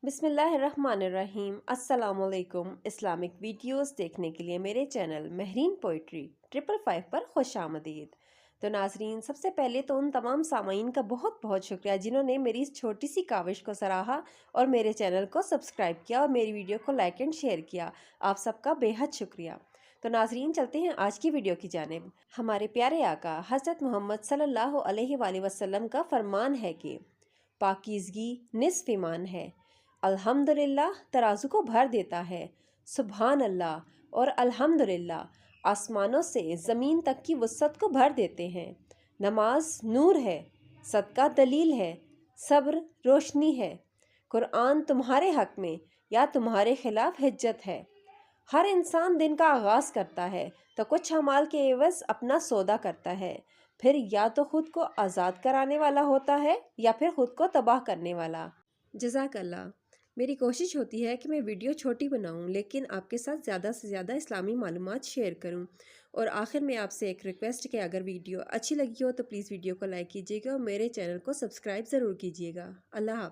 بسم اللہ الرحمن الرحیم۔ السلام علیکم۔ اسلامک ویڈیوز دیکھنے کے لیے میرے چینل مہرین پوئٹری 555 پر خوش آمدید۔ تو ناظرین، سب سے پہلے تو ان تمام سامعین کا بہت بہت شکریہ جنہوں نے میری اس چھوٹی سی کاوش کو سراہا اور میرے چینل کو سبسکرائب کیا اور میری ویڈیو کو لائک اینڈ شیئر کیا۔ آپ سب کا بے حد شکریہ۔ تو ناظرین، چلتے ہیں آج کی ویڈیو کی جانب۔ ہمارے پیارے آقا حضرت محمد صلی اللہ علیہ وآلہ وسلم کا فرمان ہے کہ پاکیزگی نصف ایمان ہے۔ الحمدللہ ترازو کو بھر دیتا ہے۔ سبحان اللہ اور الحمدللہ آسمانوں سے زمین تک کی وسعت کو بھر دیتے ہیں۔ نماز نور ہے، صدقہ دلیل ہے، صبر روشنی ہے، قرآن تمہارے حق میں یا تمہارے خلاف حجت ہے۔ ہر انسان دن کا آغاز کرتا ہے تو کچھ اعمال کے عوض اپنا سودا کرتا ہے، پھر یا تو خود کو آزاد کرانے والا ہوتا ہے یا پھر خود کو تباہ کرنے والا۔ جزاک اللہ۔ میری کوشش ہوتی ہے کہ میں ویڈیو چھوٹی بناؤں لیکن آپ کے ساتھ زیادہ سے زیادہ اسلامی معلومات شیئر کروں۔ اور آخر میں آپ سے ایک ریکویسٹ کہ اگر ویڈیو اچھی لگی ہو تو پلیز ویڈیو کو لائک کیجیے گا اور میرے چینل کو سبسکرائب ضرور کیجیے گا۔ اللہ حافظ۔